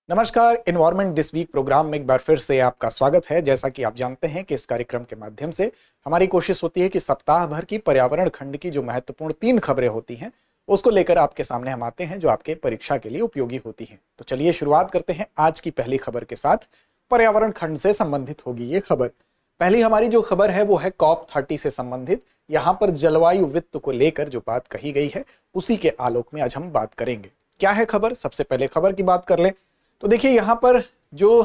नमस्कार। Environment this week programme में एक बार फिर से आपका स्वागत है। जैसा कि आप जानते हैं कि इस कार्यक्रम के माध्यम से हमारी कोशिश होती है कि सप्ताह भर की पर्यावरण खंड की जो महत्वपूर्ण 3 खबरें होती हैं उसको लेकर आपके सामने हम आते हैं, जो आपके परीक्षा के लिए उपयोगी होती हैं। तो चलिए शुरुआत करते हैं आज की पहली खबर के साथ। पर्यावरण खंड से संबंधित होगी ये खबर। पहली हमारी जो खबर है वो है COP30 से संबंधित। यहाँ पर जलवायु वित्त को लेकर जो बात कही गई है उसी के आलोक में आज हम बात करेंगे। क्या है खबर? सबसे पहले खबर की बात कर लें तो देखिए यहाँ पर जो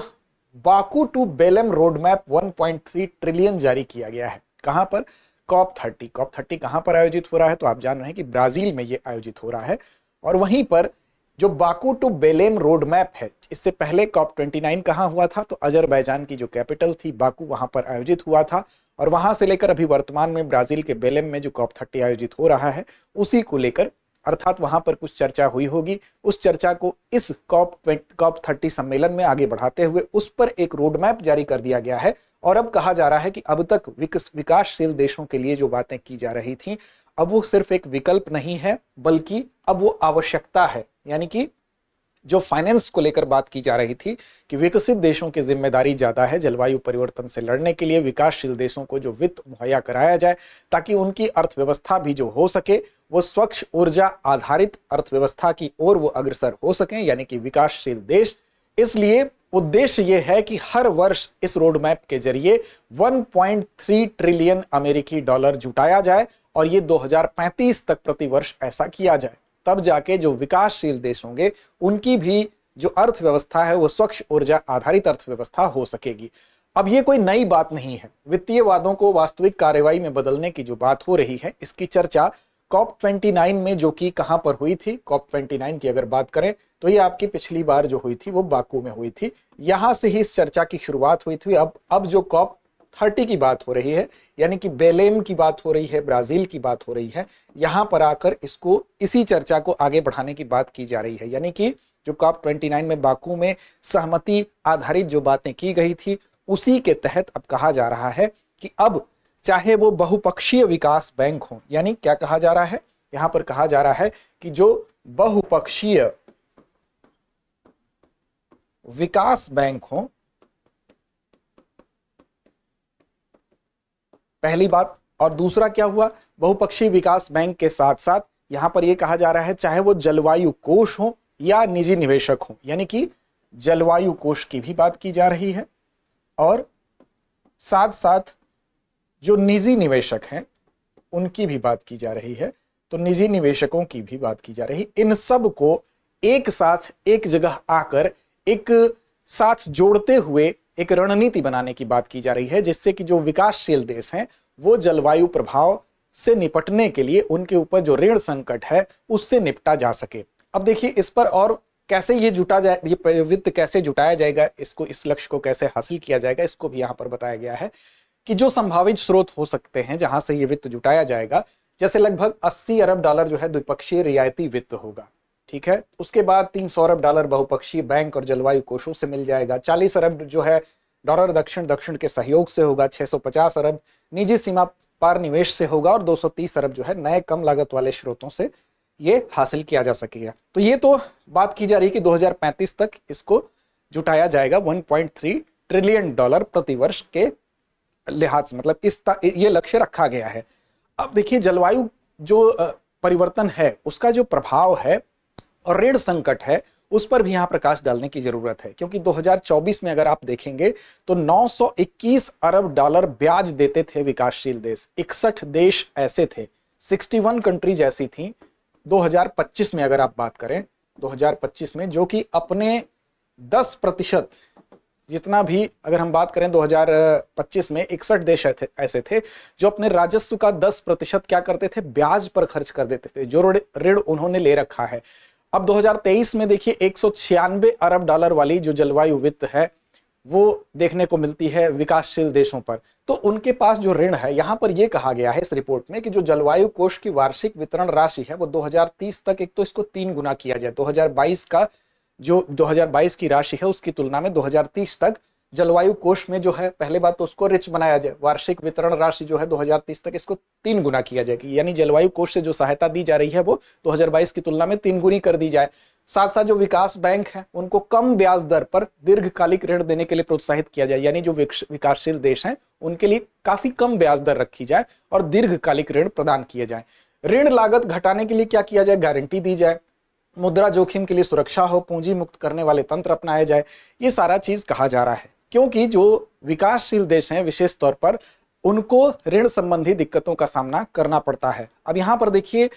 Baku to Belem road map 1.3 trillion जारी किया गया है। कहां पर? COP30 कहां पर आयोजित हो रहा है? तो आप जान रहे हैं कि ब्राजील में ये आयोजित हो रहा है। और वहीं पर जो Baku to Belem road map है, इससे पहले COP29 कहां हुआ था? तो अजरबैजान की जो कैपिटल थी बाकू, वहां पर आयोजित हुआ था। और वहां से लेकर अभी वर्तमान में ब्राजील के बेलेम में जो COP30 आयोजित हो रहा है उसी को लेकर, अर्थात वहां पर कुछ चर्चा हुई होगी। उस चर्चा को इस COP30 सम्मेलन में आगे बढ़ाते हुए उस पर एक रोड मैप जारी कर दिया गया है। और अब कहा जा रहा है कि अब तक विकासशील देशों के लिए जो बातें की जा रही थी, अब वो सिर्फ एक विकल्प नहीं है बल्कि अब वो आवश्यकता है। यानी कि जो फाइनेंस को लेकर बात की जा रही थी कि विकसित देशों की जिम्मेदारी ज्यादा है जलवायु परिवर्तन से लड़ने के लिए, विकासशील देशों को जो वित्त मुहैया कराया जाए ताकि उनकी अर्थव्यवस्था भी जो हो सके वो स्वच्छ ऊर्जा आधारित अर्थव्यवस्था की ओर वो अग्रसर हो सकें, यानी कि विकासशील देश। इसलिए उद्देश्य यह है कि हर वर्ष इस रोड मैप के जरिए 1.3 ट्रिलियन अमेरिकी डॉलर जुटाया जाए और ये 2035 तक प्रति वर्ष ऐसा किया जाए। तब जाके जो विकासशील देश होंगे उनकी भी जो अर्थव्यवस्था है वो स्वच्छ ऊर्जा आधारित अर्थव्यवस्था हो सकेगी। अब ये कोई नई बात नहीं है। वित्तीय वादों को वास्तविक कार्रवाई में बदलने की जो बात हो रही है, इसकी चर्चा COP29 में जो कि कहां पर हुई थी, COP29 की अगर बात करें तो ये आपकी पिछली बार जो हुई थी वो बाकू में हुई थी। यहां से ही इस चर्चा की शुरुआत हुई थी। अब जो COP30 की बात हो रही है, यानी कि बेलेम की बात हो रही है, ब्राजील की बात हो रही है, यहां पर आकर इसको इसी चर्चा को आगे बढ़ाने की बात की जा रही है। यानी कि जो COP29 में बाकू में सहमति आधारित जो बातें की गई थी उसी के तहत अब कहा जा रहा है कि अब चाहे वो बहुपक्षीय विकास बैंक हो, यानी क्या कहा जा रहा है यहां पर? कहा जा रहा है कि जो बहुपक्षीय विकास बैंक हो, पहली बात। और दूसरा क्या हुआ? बहुपक्षीय विकास बैंक के साथ साथ यहां पर यह कहा जा रहा है चाहे वो जलवायु कोष हो या निजी निवेशक हो, यानी कि जलवायु कोष की भी बात की जा रही है और साथ साथ जो निजी निवेशक हैं उनकी भी बात की जा रही है। तो निजी निवेशकों की भी बात की जा रही। इन सब को एक साथ एक जगह आकर एक साथ जोड़ते हुए एक रणनीति बनाने की बात की जा रही है, जिससे कि जो विकासशील देश हैं वो जलवायु प्रभाव से निपटने के लिए उनके ऊपर जो ऋण संकट है उससे निपटा जा सके। अब देखिए इस पर और कैसे ये जुटा जाए, ये वित्त कैसे जुटाया जाएगा, इसको, इस लक्ष्य को कैसे हासिल किया जाएगा, इसको भी यहां पर बताया गया है कि जो संभावित स्रोत हो सकते हैं जहां से ये वित्त जुटाया जाएगा, जैसे लगभग 80 अरब डॉलर जो है द्विपक्षीय रियायती वित्त होगा, ठीक है। उसके बाद 300 अरब डॉलर बहुपक्षीय बैंक और जलवायु कोषों से मिल जाएगा। 40 अरब जो है डॉलर दक्षिण के सहयोग से होगा। 650 अरब निजी सीमा पार निवेश से होगा और 230 अरब जो है नए कम लागत वाले स्रोतों से ये हासिल किया जा सकेगा। तो ये तो बात की जा रही है कि 2035 तक इसको जुटाया जाएगा 1.3 ट्रिलियन डॉलर प्रति वर्ष के लिहाज से, मतलब ये लक्ष्य रखा गया है। अब देखिए जलवायु जो परिवर्तन है उसका जो प्रभाव है और ऋण संकट है उस पर भी यहां प्रकाश डालने की जरूरत है, क्योंकि 2024 में अगर आप देखेंगे तो 921 अरब डॉलर ब्याज देते थे विकासशील देश। 61 देश ऐसे थे, 61 कंट्रीज ऐसी थी 2025 में अगर आप बात करें 2025 में, जो कि अपने 10% जितना भी, अगर हम बात करें 2025 में 61 देश ऐसे थे जो अपने राजस्व का 10% क्या करते थे? ब्याज पर खर्च कर देते थे, जो ऋण उन्होंने ले रखा है। अब 2023 में देखिए 196 अरब डॉलर वाली जो जलवायु वित्त है वो देखने को मिलती है विकासशील देशों पर। तो उनके पास जो ऋण है, यहां पर यह कहा गया है इस रिपोर्ट में कि जो जलवायु कोष की वार्षिक वितरण राशि है वो 2030 तक एक तो इसको 3 गुना किया जाए। 2022 का जो 2022 की राशि है उसकी तुलना में 2030 तक जलवायु कोष में जो है, पहले बात तो उसको रिच बनाया जाए, वार्षिक वितरण राशि जो है 2030 तक इसको 3 गुना किया जाएगी, यानी जलवायु कोष से जो सहायता दी जा रही है वो 2022 की तुलना में 3 गुनी कर दी जाए। साथ साथ जो विकास बैंक हैं उनको कम ब्याज दर पर दीर्घकालिक ऋण देने के लिए प्रोत्साहित किया जाए, यानी जो विकासशील देश हैं उनके लिए काफी कम ब्याज दर रखी जाए और दीर्घकालिक ऋण प्रदान किए जाए। ऋण लागत घटाने के लिए क्या किया जाए, गारंटी दी जाए, मुद्रा जोखिम के लिए सुरक्षा हो, पूंजी मुक्त करने वाले तंत्र अपनाया जाए, ये सारा चीज कहा जा रहा है। क्योंकि जो विकासशील देश हैं विशेष तौर पर उनको ऋण संबंधी दिक्कतों का सामना करना पड़ता है। अब यहां पर देखिए,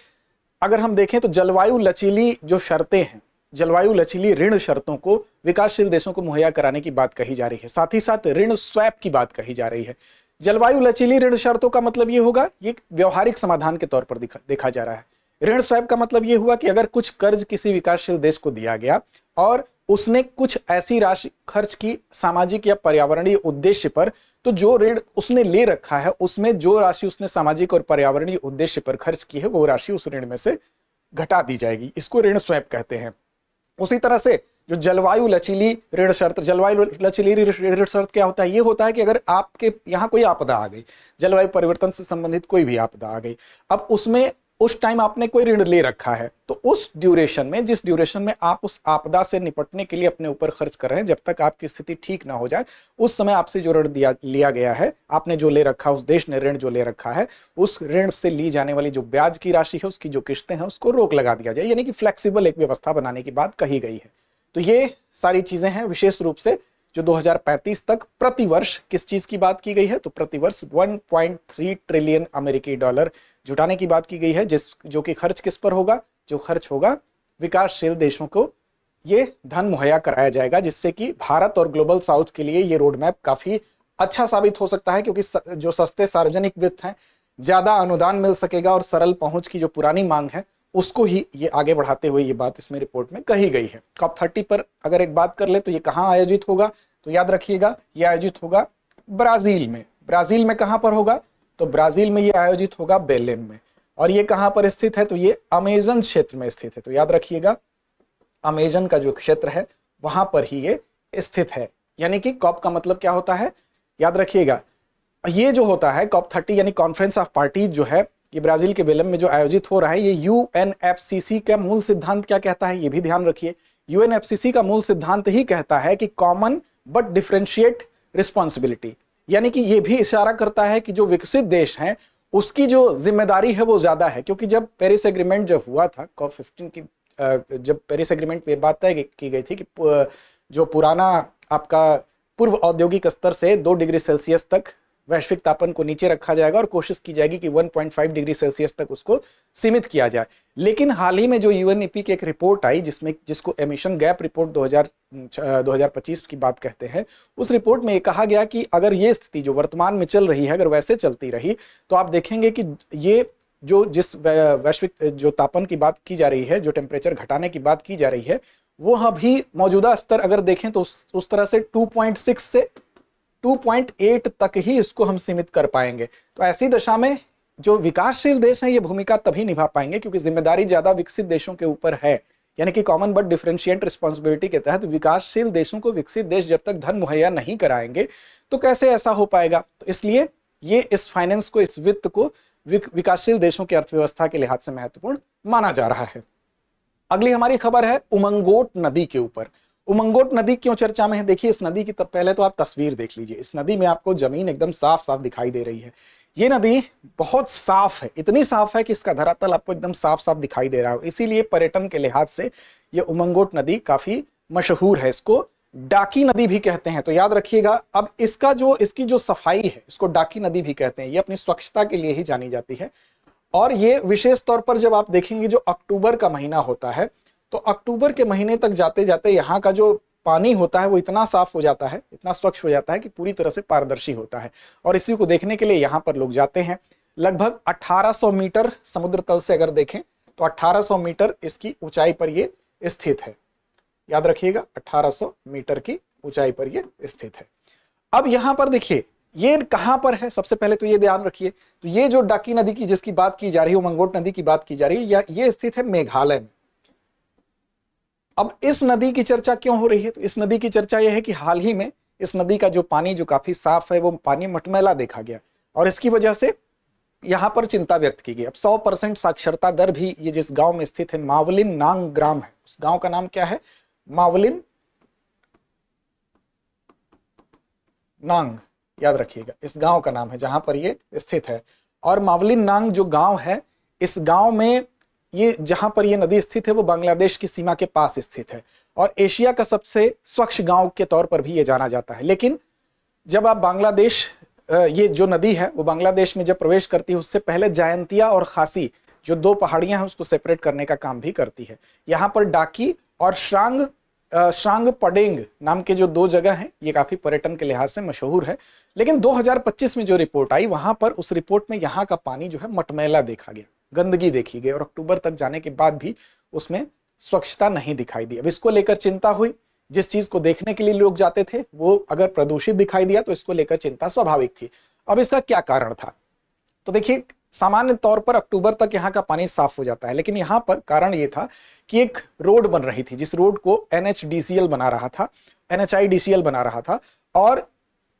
अगर हम देखें तो जलवायु लचीली जो शर्तें हैं, जलवायु लचीली ऋण शर्तों को विकासशील देशों को मुहैया कराने की बात कही जा रही है। साथ ही साथ ऋण स्वैप की बात कही जा रही है। जलवायु लचीली ऋण शर्तों का मतलब ये होगा, ये व्यवहारिक समाधान के तौर पर देखा जा रहा है। ऋण स्वैप का मतलब ये हुआ कि अगर कुछ कर्ज किसी विकासशील देश को दिया गया और उसने कुछ ऐसी राशि खर्च की सामाजिक या पर्यावरणीय उद्देश्य पर, तो जो ऋण उसने ले रखा है उसमें जो राशि उसने सामाजिक और पर्यावरणीय उद्देश्य पर खर्च की है वो राशि उस ऋण में से घटा दी जाएगी। इसको ऋण स्वैप कहते हैं। उसी तरह से जो जलवायु लचीली ऋण शर्त, जलवायु लचीली ऋण शर्त क्या होता है, ये होता है कि अगर आपके यहाँ कोई आपदा आ गई, जलवायु परिवर्तन से संबंधित कोई भी आपदा आ गई, अब उसमें उस टाइम आपने कोई ऋण ले रखा है, तो उस ड्यूरेशन में, जिस ड्यूरेशन में आप उस आपदा से निपटने के लिए अपने ऊपर खर्च कर रहे हैं, जब तक आपकी स्थिति ठीक ना हो जाए, उस समय आपसे जो ऋण लिया गया है, आपने जो ले रखा, उस देश ने ऋण जो ले रखा है, उस ऋण से ली जाने वाली जो ब्याज की राशि है, उसकी जो किस्तें हैं, उसको रोक लगा दिया जाए, यानी कि फ्लेक्सिबल एक व्यवस्था बनाने की बात कही गई है। तो ये सारी चीजें हैं विशेष रूप से जो 2035 तक प्रतिवर्ष किस चीज की बात की गई है, तो प्रतिवर्ष 1.3 ट्रिलियन अमेरिकी डॉलर जुटाने की बात की गई है, जो कि खर्च किस पर होगा, जो खर्च होगा विकासशील देशों को ये धन मुहैया कराया जाएगा, जिससे कि भारत और ग्लोबल साउथ के लिए ये रोड मैप काफी अच्छा साबित हो सकता है, क्योंकि जो सस्ते सार्वजनिक वित्त हैं, ज्यादा अनुदान मिल सकेगा और सरल पहुंच की जो पुरानी मांग है उसको ही ये आगे बढ़ाते हुए ये बात इसमें रिपोर्ट में कही गई है। COP 30 पर अगर एक बात कर ले तो ये कहाँ आयोजित होगा, तो याद रखिएगा ये आयोजित होगा ब्राजील में। ब्राजील में कहां पर होगा, तो ब्राजील में ये आयोजित होगा बेलेम में। और ये कहां पर स्थित है, तो ये अमेजन क्षेत्र में स्थित है। तो याद रखिएगा अमेजन का जो क्षेत्र है वहां पर ही ये स्थित है। यानी कि कॉप का मतलब क्या होता है, याद रखिएगा ये जो होता है COP 30 यानी कॉन्फ्रेंस ऑफ पार्टीज जो है, ये ब्राजील के बेलेम में जो आयोजित हो रहा है, ये UNFCCC का मूल सिद्धांत क्या कहता है, ये भी ध्यान रखिए। UNFCCC का मूल सिद्धांत ही कहता है कि कॉमन बट डिफरेंशिएट रिस्पॉन्सिबिलिटी, यानी कि ये भी इशारा करता है कि जो विकसित देश हैं उसकी जो जिम्मेदारी है वो ज्यादा है। क्योंकि जब पेरिस एग्रीमेंट जब हुआ था, COP 15 की जब पेरिस एग्रीमेंट पे बात तय की गई थी कि जो पुराना आपका पूर्व औद्योगिक स्तर से 2 डिग्री सेल्सियस तक वैश्विक तापमान को नीचे रखा जाएगा और कोशिश की जाएगी कि 1.5 डिग्री सेल्सियस तक उसको सीमित किया जाए। लेकिन हाल ही में जो UNEP की एक रिपोर्ट आई, जिसको एमिशन गैप रिपोर्ट 2025 की बात कहते हैं, उस रिपोर्ट में ये कहा गया कि अगर ये स्थिति जो वर्तमान में चल रही है अगर वैसे चलती रही तो आप देखेंगे कि ये जो जिस वैश्विक जो तापमान की बात की जा रही है, जो टेम्परेचर घटाने की बात की जा रही है, वो अभी मौजूदा स्तर अगर देखें तो उस तरह से 2.6 से 2.8 तक ही इसको हम सीमित कर पाएंगे। तो ऐसी दशा में जो विकासशील देश हैं ये भूमिका तभी निभा पाएंगे क्योंकि जिम्मेदारी ज्यादा विकसित देशों के ऊपर है। यानी कि कॉमन बट डिफरेंशिएट रिस्पॉन्सिबिलिटी के तहत विकासशील देशों को विकसित देश जब तक धन मुहैया नहीं कराएंगे तो कैसे ऐसा हो पाएगा। तो इसलिए ये इस फाइनेंस को, इस वित्त को विकासशील देशों की अर्थव्यवस्था के लिहाज से महत्वपूर्ण माना जा रहा है। अगली हमारी खबर है उमंगोट नदी के ऊपर। उमंगोट नदी क्यों चर्चा में है, देखिए इस नदी की पहले तो आप तस्वीर देख लीजिए। इस नदी में आपको जमीन एकदम साफ साफ दिखाई दे रही है। ये नदी बहुत साफ है, इतनी साफ है कि इसका धरातल आपको एकदम साफ साफ दिखाई दे रहा है। इसीलिए पर्यटन के लिहाज से ये उमंगोट नदी काफी मशहूर है। इसको डाकी नदी भी कहते हैं, तो याद रखिएगा। अब इसकी जो सफाई है इसको डाकी नदी भी कहते हैं। ये अपनी स्वच्छता के लिए ही जानी जाती है। और ये विशेष तौर पर जब आप देखेंगे जो अक्टूबर का महीना होता है, तो अक्टूबर के महीने तक जाते जाते यहाँ का जो पानी होता है वो इतना साफ हो जाता है, इतना स्वच्छ हो जाता है कि पूरी तरह से पारदर्शी होता है। और इसी को देखने के लिए यहाँ पर लोग जाते हैं। लगभग 1800 मीटर समुद्र तल से अगर देखें तो 1800 मीटर इसकी ऊंचाई पर ये स्थित है। याद रखिएगा 1800 मीटर की ऊंचाई पर ये स्थित है। अब यहाँ पर देखिए ये कहां पर है, सबसे पहले तो ये ध्यान रखिए। तो ये जो डाकी नदी की जिसकी बात की जा रही है, उमंगोट नदी की बात की जा रही है, ये स्थित है मेघालय में। अब इस नदी की चर्चा क्यों हो रही है, तो इस नदी की चर्चा यह है कि हाल ही में इस नदी का जो पानी जो काफी साफ है वो पानी मटमैला देखा गया और इसकी वजह से यहां पर चिंता व्यक्त की गई। अब 100% साक्षरता दर भी ये जिस गांव में स्थित है मावलिन नांग ग्राम है, उस गांव का नाम क्या है? मावलिन नांग, याद रखिएगा इस गांव का नाम है जहां पर ये स्थित है। और मावलिन नांग जो गांव है, इस गांव में ये जहां पर ये नदी स्थित है वो बांग्लादेश की सीमा के पास स्थित है और एशिया का सबसे स्वच्छ गांव के तौर पर भी ये जाना जाता है। लेकिन जब आप बांग्लादेश, ये जो नदी है वो बांग्लादेश में जब प्रवेश करती है उससे पहले जयंतिया और खासी जो दो पहाड़ियां हैं उसको सेपरेट करने का काम भी करती है। यहाँ पर डाकी और श्रांग पडेंग नाम के जो दो जगह हैं ये काफी पर्यटन के लिहाज से मशहूर है। लेकिन 2025 में जो रिपोर्ट आई वहां पर उस रिपोर्ट में यहाँ का पानी जो है मटमैला देखा गया, गंदगी देखी गई और अक्टूबर तक जाने के बाद भी उसमें स्वच्छता नहीं दिखाई दी। अब इसको लेकर चिंता हुई, जिस चीज को देखने के लिए लोग जाते थे वो अगर प्रदूषित दिखाई दिया तो इसको लेकर चिंता स्वाभाविक थी। अब इसका क्या कारण था? तो देखिए, सामान्य तौर पर अक्टूबर तक यहाँ का पानी साफ हो जाता है, लेकिन यहाँ पर कारण ये था कि एक रोड बन रही थी जिस रोड को NHDCL बना रहा था, NHIDCL बना रहा था और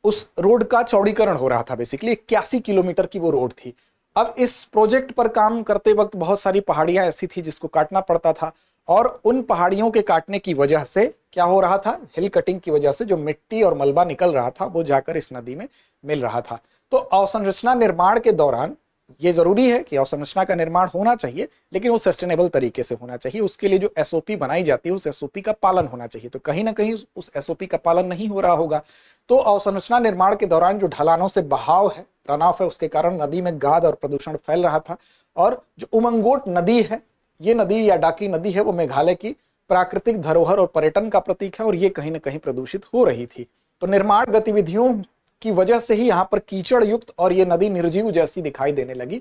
उस रोड का चौड़ीकरण हो रहा था। बेसिकली 81 किलोमीटर की वो रोड थी। अब इस प्रोजेक्ट पर काम करते वक्त बहुत सारी पहाड़ियां ऐसी थी जिसको काटना पड़ता था और उन पहाड़ियों के काटने की वजह से क्या हो रहा था, हिल कटिंग की वजह से जो मिट्टी और मलबा निकल रहा था वो जाकर इस नदी में मिल रहा था। तो अवसंरचना निर्माण के दौरान ये जरूरी है कि अवसंरचना का निर्माण होना चाहिए, लेकिन वो सस्टेनेबल तरीके से होना चाहिए। उसके लिए जो SOP बनाई जाती है उस SOP का पालन होना चाहिए। तो कहीं ना कहीं उस SOP का पालन नहीं हो रहा होगा। तो अवसंरचना निर्माण के दौरान जो ढलानों से बहाव है, रनऑफ है, उसके कारण नदी में गाद और प्रदूषण फैल रहा था। और जो उमंगोट नदी है, ये नदी या डाकी नदी है, वो मेघालय की प्राकृतिक धरोहर और पर्यटन का प्रतीक है और ये कहीं ना कहीं प्रदूषित हो रही थी। तो निर्माण गतिविधियों की वजह से ही यहाँ पर कीचड़ युक्त और ये नदी निर्जीव जैसी दिखाई देने लगी।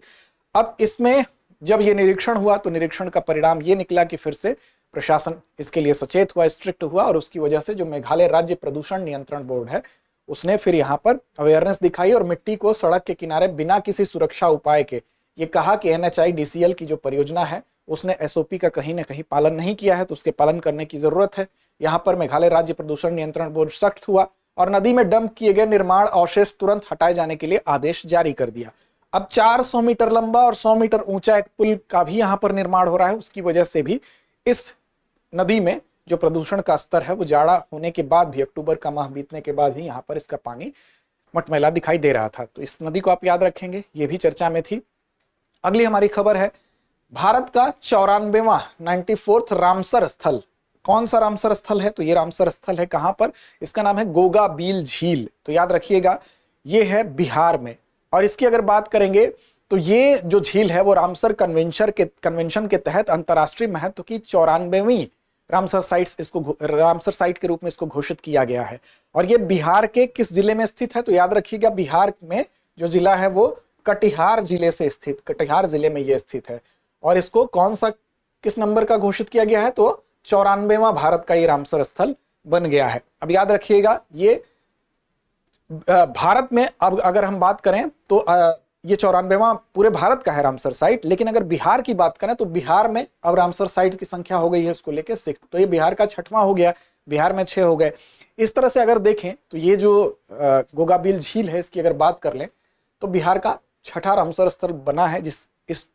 अब इसमें जब ये निरीक्षण हुआ तो निरीक्षण का परिणाम ये निकला कि फिर से प्रशासन इसके लिए सचेत हुआ, स्ट्रिक्ट हुआ और उसकी वजह से जो मेघालय राज्य प्रदूषण नियंत्रण बोर्ड है उसने फिर यहाँ पर अवेयरनेस दिखाई और मिट्टी को सड़क के किनारे बिना किसी सुरक्षा उपाय के ये कहा कि NHIDCL की जो परियोजना है उसने SOP का कहीं ना कहीं पालन नहीं किया है, तो उसके पालन करने की जरूरत है। यहाँ पर मेघालय राज्य प्रदूषण नियंत्रण बोर्ड सख्त हुआ और नदी में डंप किए गए निर्माण अवशेष तुरंत हटाए जाने के लिए आदेश जारी कर दिया। अब 400 मीटर लंबा और 100 मीटर ऊंचा एक पुल का भी यहाँ पर निर्माण हो रहा है। उसकी वजह से भी इस नदी में जो प्रदूषण का स्तर है वो जाड़ा होने के बाद भी, अक्टूबर का माह बीतने के बाद भी यहाँ पर इसका पानी मटमैला दिखाई दे रहा था। तो इस नदी को आप याद रखेंगे, ये भी चर्चा में थी। अगली हमारी खबर है भारत का 94वां 94th रामसर स्थल। कौन सा रामसर स्थल है? तो ये रामसर स्थल है कहां पर? इसका नाम है गोगा बील झील। तो याद रखिएगा ये है बिहार में। और इसकी अगर बात करेंगे तो ये जो झील है वो रामसर कन्वेंशन के तहत अंतरराष्ट्रीय महत्व की 94वीं रामसर साइट के रूप में इसको घोषित किया गया है। और ये बिहार के किस जिले में स्थित है? तो याद रखिएगा बिहार में जो जिला है वो कटिहार जिले में ये स्थित है। और इसको किस नंबर का घोषित किया गया है? तो 94वां भारत का ये रामसर स्थल बन गया है। अब याद रखिएगा ये भारत में, अब अगर हम बात करें तो ये 94वां पूरे भारत का है रामसर साइट, लेकिन अगर बिहार की बात करें तो बिहार में अब रामसर साइट की संख्या हो गई है इसको लेकर 6। तो ये बिहार का 6वां हो गया, बिहार में 6 हो गए। इस तरह से अगर देखें तो ये जो गोगाबिल झील है इसकी अगर बात कर लें तो बिहार का 6ठा रामसर स्थल बना है। इस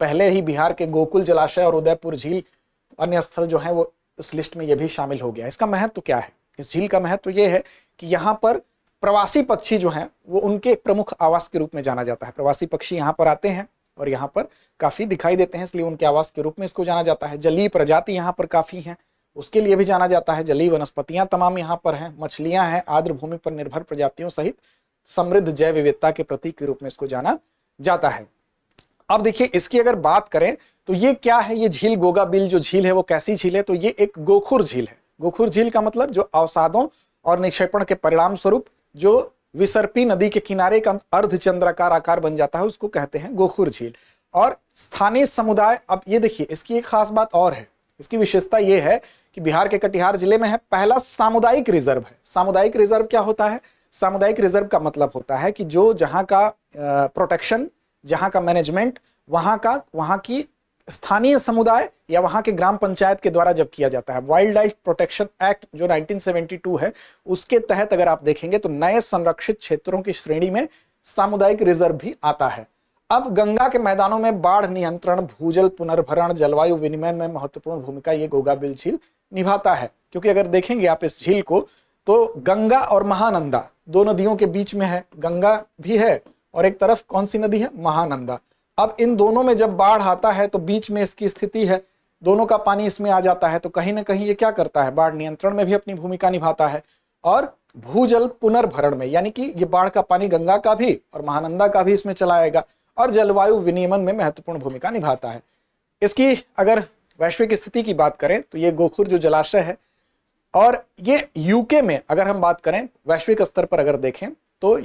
पहले ही बिहार के गोकुल जलाशय और उदयपुर झील अन्य स्थल जो है वो इस लिस्ट में ये भी शामिल हो गया। इसका महत्व क्या है? इस झील का महत्व ये है कि यहाँ पर प्रवासी पक्षी जो हैं वो उनके एक प्रमुख आवास के रूप में जाना जाता है। प्रवासी पक्षी यहाँ पर आते हैं और यहाँ पर काफी दिखाई देते हैं, इसलिए उनके आवास के रूप में इसको जाना जाता है। जलीय प्रजाति यहाँ पर काफी हैं, उसके लिए भी जाना जाता है। जलीय वनस्पतियां तमाम यहाँ पर हैं, मछलियां हैं, आर्द्र भूमि पर निर्भर प्रजातियों सहित समृद्ध जैव विविधता के प्रतीक के रूप में इसको जाना जाता है। अब देखिए इसकी अगर बात करें तो ये क्या है? ये झील गोगाबिल जो झील है वो कैसी झील है? तो ये एक गोखुर झील है। गोखुर झील का मतलब जो अवसादों और निक्षेपण के परिणाम स्वरूप जो विसर्पी नदी के किनारे का अर्धचंद्राकार आकार बन जाता है उसको कहते हैं गोखुर झील। और स्थानीय समुदाय, अब ये देखिए इसकी एक खास बात और है, इसकी विशेषता ये है कि बिहार के कटिहार जिले में है पहला सामुदायिक रिजर्व है। सामुदायिक रिजर्व क्या होता है? सामुदायिक रिजर्व का मतलब होता है कि जो जहां का प्रोटेक्शन, जहां का मैनेजमेंट वहां की स्थानीय समुदाय या वहां के ग्राम पंचायत के द्वारा जब किया जाता है। वाइल्ड लाइफ प्रोटेक्शन एक्ट जो 1972 है उसके तहत अगर आप देखेंगे तो नए संरक्षित क्षेत्रों की श्रेणी में सामुदायिक रिजर्व भी आता है। अब गंगा के मैदानों में बाढ़ नियंत्रण, भूजल पुनर्भरण, जलवायु विनिमय में महत्वपूर्ण भूमिका ये गोगाबिल झील निभाता है। क्योंकि अगर देखेंगे आप इस झील को तो गंगा और महानंदा दो नदियों के बीच में है, गंगा भी है और एक तरफ कौन सी नदी है, महानंदा। अब इन दोनों में जब बाढ़ आता है तो बीच में इसकी स्थिति है, दोनों का पानी इसमें आ जाता है, तो कहीं ना कहीं ये क्या करता है, बाढ़ नियंत्रण में भी अपनी भूमिका निभाता है और भूजल पुनर्भरण में, यानी कि ये बाढ़ का पानी गंगा का भी और महानंदा का भी इसमें चला आएगा और जलवायु विनियमन में महत्वपूर्ण भूमिका निभाता है। इसकी अगर वैश्विक स्थिति की बात करें तो ये गोखुर जो जलाशय है, और ये यूके में अगर हम बात करें वैश्विक स्तर पर अगर देखें तो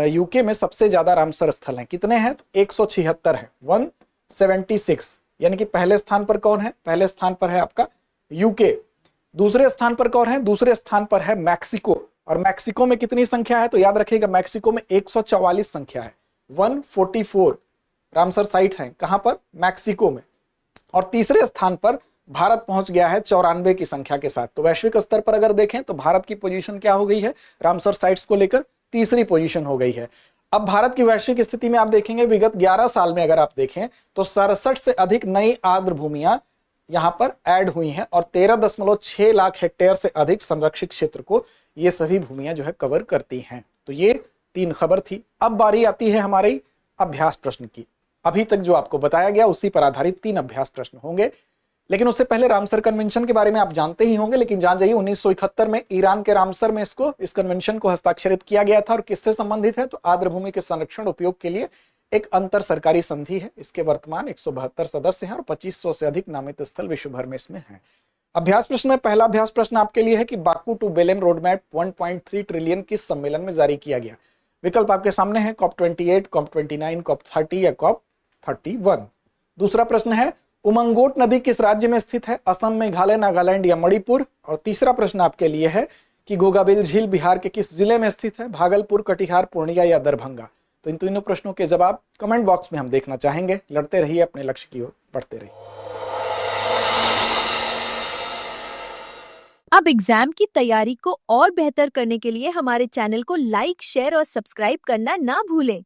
यूके में सबसे ज्यादा रामसर स्थल हैं। कितने हैं, तो 176 है, 176, यानी कि पहले स्थान पर कौन है, पहले स्थान पर है आपका यूके। दूसरे स्थान पर कौन है, दूसरे स्थान पर है मैक्सिको। और मैक्सिको में कितनी संख्या है, तो याद रखिएगा मैक्सिको में 144 संख्या है, 144 रामसर साइट है। कहां पर, मैक्सिको में। और तीसरे स्थान पर भारत पहुंच गया है 94 की संख्या के साथ। तो वैश्विक स्तर पर अगर देखें तो भारत की पोजीशन क्या हो गई है, रामसर साइट्स को लेकर तीसरी पोजीशन हो गई है। अब भारत की वैश्विक स्थिति में आप देखेंगे विगत 11 साल में अगर आप देखें तो 67 से अधिक नई आर्द्र भूमियां यहां पर ऐड हुई हैं और 13.6 लाख हेक्टेयर से अधिक संरक्षित क्षेत्र को ये सभी भूमियां जो है कवर करती हैं। तो ये 3 खबर थी। अब बारी आती है हमारी अभ्यास प्रश्न की। अभी तक जो आपको बताया गया उसी पर आधारित 3 अभ्यास प्रश्न होंगे, लेकिन उससे पहले रामसर कन्वेंशन के बारे में आप जानते ही होंगे, लेकिन जान जाइए 1971 में ईरान के रामसर में इस कन्वेंशन को हस्ताक्षरित किया गया था। और किससे संबंधित है, तो आर्द्र भूमि के संरक्षण उपयोग के लिए एक अंतर सरकारी संधि है। इसके वर्तमान 172 सदस्य हैं और 2500 से अधिक नामित स्थल विश्व भर में इसमें हैं। अभ्यास प्रश्न में पहला अभ्यास प्रश्न आपके लिए है कि Baku to Belem road map 1.3 trillion किस सम्मेलन में जारी किया गया। विकल्प आपके सामने है, COP28, COP29, COP30 या COP31। दूसरा प्रश्न है उमंगोट नदी किस राज्य में स्थित है, असम, मेघालय, नागालैंड या मणिपुर। और तीसरा प्रश्न आपके लिए है कि गोगाबिल झील बिहार के किस जिले में स्थित है, भागलपुर, कटिहार, पूर्णिया या दरभंगा। तो इन तीनों प्रश्नों के जवाब कमेंट बॉक्स में हम देखना चाहेंगे। लड़ते रहिए, अपने लक्ष्य की ओर बढ़ते रहिए। अब एग्जाम की तैयारी को और बेहतर करने के लिए हमारे चैनल को लाइक, शेयर और सब्सक्राइब करना ना भूलें।